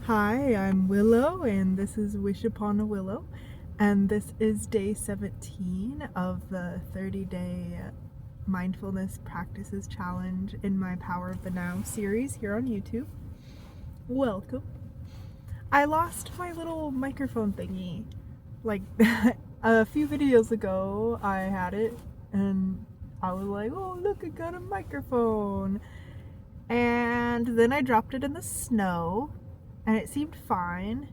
Hi, I'm Willow, and this is Wish Upon a Willow, and this is day 17 of the 30-day mindfulness practices challenge in my Power of the Now series here on YouTube. Welcome. I lost my little microphone thingy. Like, a few videos ago, I had it, and I was like, oh, look, I got a microphone. And then I dropped it in the snow, and it seemed fine.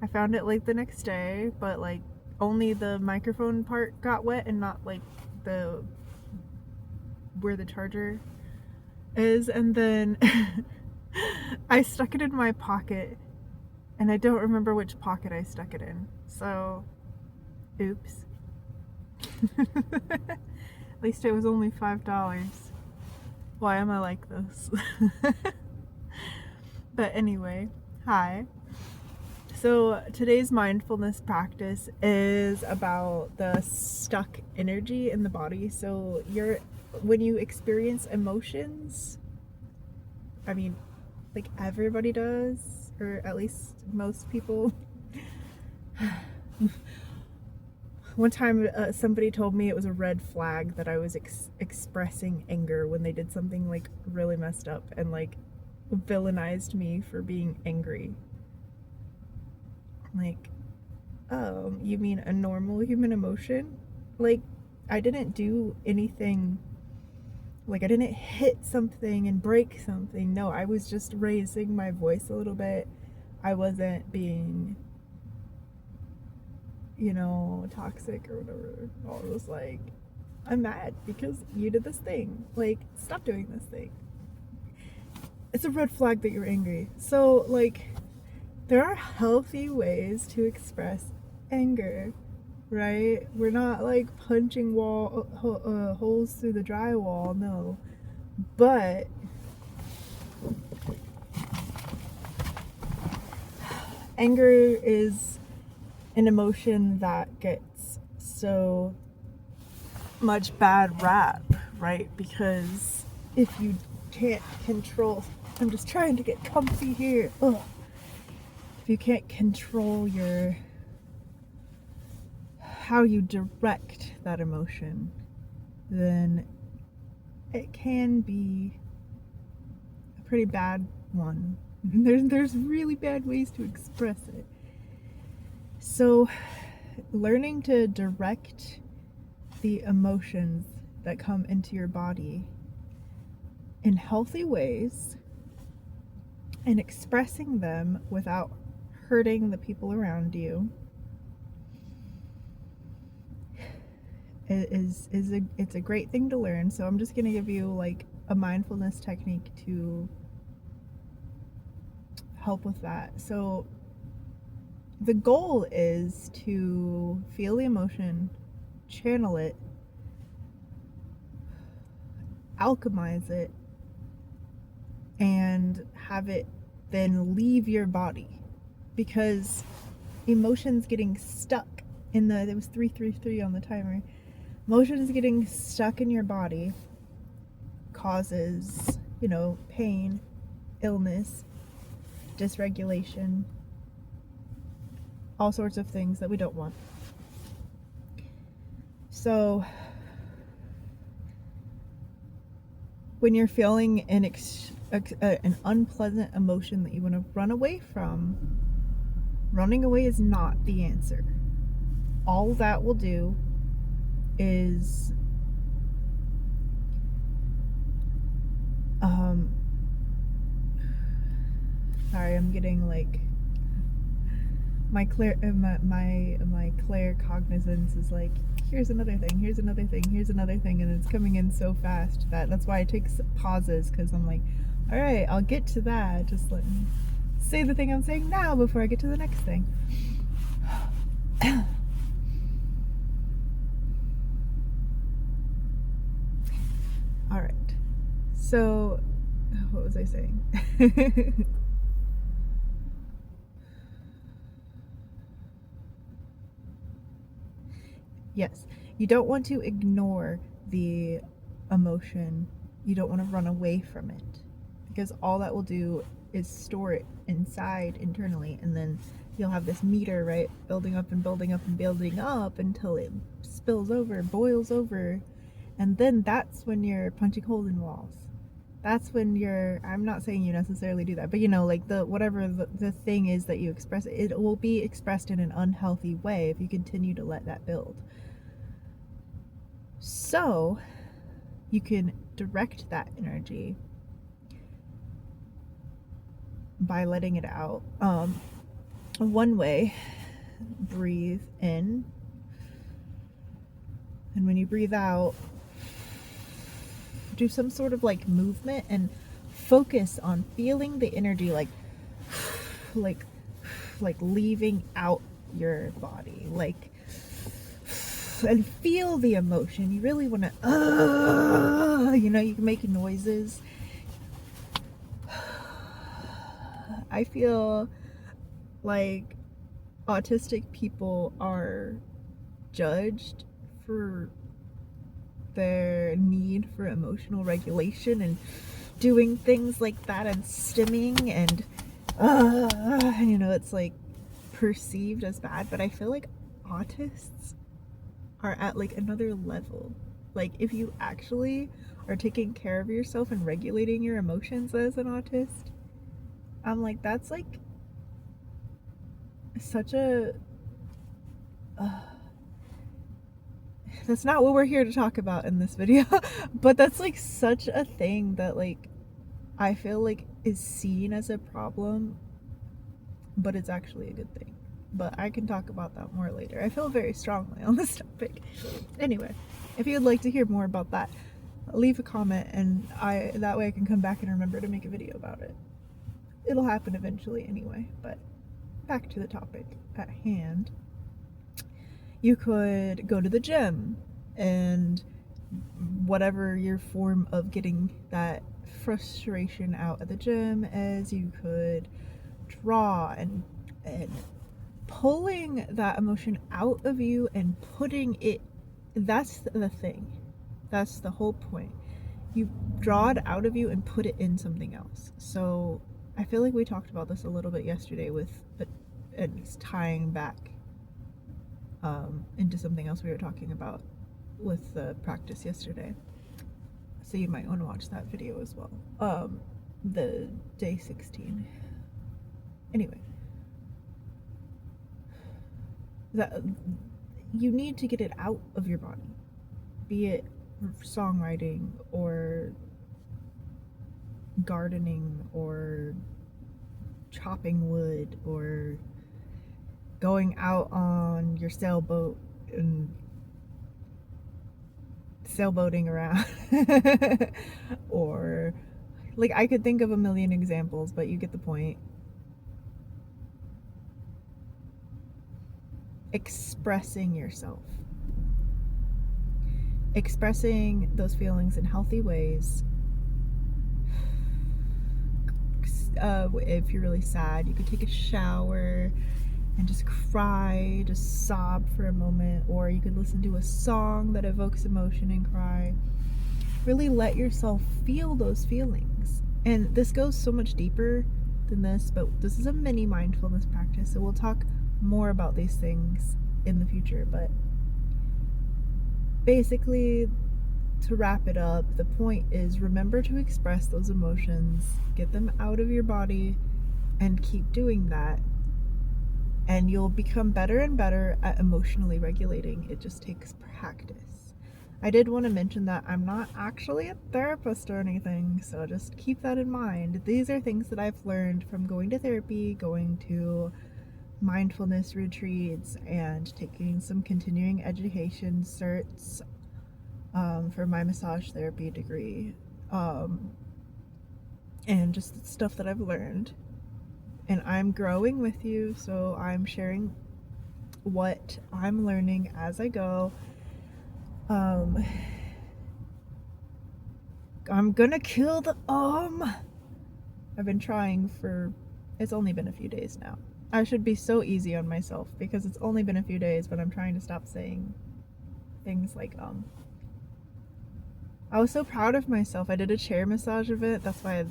I found it like the next day, but like only the microphone part got wet and not like the where the charger is. And then I stuck it in my pocket, and I don't remember which pocket I stuck it in. So, oops. At least it was only $5. Why am I like this? But anyway, hi. So today's mindfulness practice is about the stuck energy in the body. So when you experience emotions, I mean, like everybody does, or at least most people. One time somebody told me it was a red flag that I was expressing anger when they did something like really messed up and like villainized me for being angry. Like, oh, you mean a normal human emotion? Like, I didn't do anything, like I didn't hit something and break something. No, I was just raising my voice a little bit. I wasn't being, toxic or whatever. I was like, I'm mad because you did this thing. Like, stop doing this thing. It's a red flag that you're angry. So, like, there are healthy ways to express anger, right? We're not like punching holes through the drywall, no. But anger is an emotion that gets so much bad rap, right? Because if you can't control, I'm just trying to get comfy here. Ugh. If you can't control how you direct that emotion, then it can be a pretty bad one. There's really bad ways to express it. So learning to direct the emotions that come into your body in healthy ways and expressing them without hurting the people around you it's a great thing to learn. So I'm just going to give you like a mindfulness technique to help with that. So the goal is to feel the emotion, channel it, alchemize it, and have it then leave your body. Because emotions getting stuck there was 333 on the timer. Emotions getting stuck in your body causes, pain, illness, dysregulation, all sorts of things that we don't want. So when you're feeling an unpleasant emotion that you want to run away from, running away is not the answer. All that will do is sorry, I'm getting like my claircognizance is like, here's another thing, here's another thing, here's another thing, and it's coming in so fast that's why I take pauses, because I'm like, all right, I'll get to that, just let me say the thing I'm saying now before I get to the next thing. All right, so what was I saying? Yes, you don't want to ignore the emotion. You don't want to run away from it, because all that will do is store it inside internally, and then you'll have this meter, right, building up and building up and building up until it spills over, boils over, and then that's when you're punching holes in walls. That's when you're, I'm not saying you necessarily do that, but you know, like whatever the thing is that you express, it will be expressed in an unhealthy way if you continue to let that build. So you can direct that energy by letting it out. One way, breathe in, and when you breathe out, do some sort of like movement and focus on feeling the energy like leaving out your body, like, and feel the emotion. You really want to you know, you can make noises. I feel like autistic people are judged for their need for emotional regulation and doing things like that and stimming and you know, it's like perceived as bad, but I feel like autists are at like another level. Like if you actually are taking care of yourself and regulating your emotions as an autist, I'm like, that's like such a that's not what we're here to talk about in this video, but that's like such a thing that like I feel like is seen as a problem, but it's actually a good thing. But I can talk about that more later. I feel very strongly on this topic. Anyway, if you'd like to hear more about that, leave a comment, and that way I can come back and remember to make a video about it. It'll happen eventually anyway, but back to the topic at hand. You could go to the gym, and whatever your form of getting that frustration out at the gym is, you could draw and pulling that emotion out of you and putting it, that's the thing. That's the whole point. You draw it out of you and put it in something else. So I feel like we talked about this a little bit yesterday with and it's tying back into something else we were talking about with the practice yesterday. So you might want to watch that video as well. The day 16. Anyway, that you need to get it out of your body, be it songwriting or gardening or chopping wood or going out on your sailboat and sailboating around or like, I could think of a million examples, but you get the point. Expressing yourself, expressing those feelings in healthy ways. If you're really sad, you could take a shower and just cry, just sob for a moment, or you could listen to a song that evokes emotion and cry. Really let yourself feel those feelings. And this goes so much deeper than this, but this is a mini mindfulness practice, so we'll talk more about these things in the future. But basically, to wrap it up, the point is, remember to express those emotions, get them out of your body, and keep doing that, and you'll become better and better at emotionally regulating. It just takes practice. I did want to mention that I'm not actually a therapist or anything, so just keep that in mind. These are things that I've learned from going to therapy, going to mindfulness retreats, and taking some continuing education certs for my massage therapy degree, and just stuff that I've learned. And I'm growing with you, so I'm sharing what I'm learning as I go. I'm gonna kill the I've been trying for, it's only been a few days now. I should be so easy on myself because it's only been a few days, but I'm trying to stop saying things like I was so proud of myself. I did a chair massage event. That's why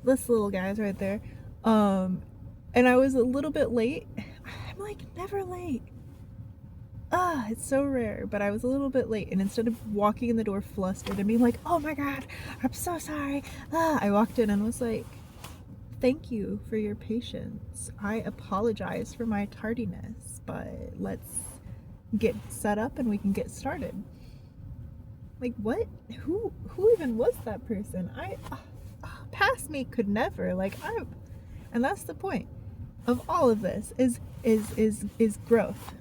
This little guy's right there. And I was a little bit late. I'm like never late. It's so rare, but I was a little bit late, and instead of walking in the door flustered and being like, oh my god, I'm so sorry, I walked in and was like, thank you for your patience. I apologize for my tardiness, but let's get set up and we can get started. Like, what? Who even was that person? Past me could never. And that's the point of all of this is growth.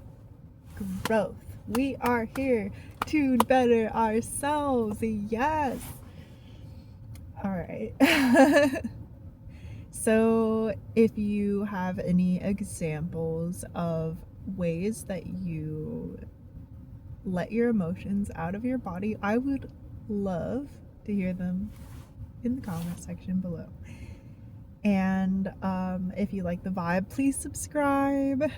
Growth. We are here to better ourselves. Yes. All right. So if you have any examples of ways that you let your emotions out of your body, I would love to hear them in the comment section below. And if you like the vibe, please subscribe.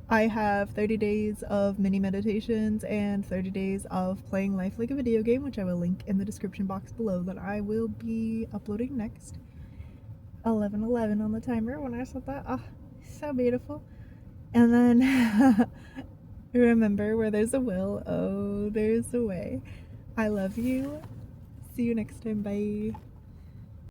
I have 30 days of mini meditations and 30 days of playing life like a video game, which I will link in the description box below, that I will be uploading next. 11:11 on the timer when I said that. So beautiful. And then remember, where there's a will, oh, there's a way. I love you. See you next time. Bye.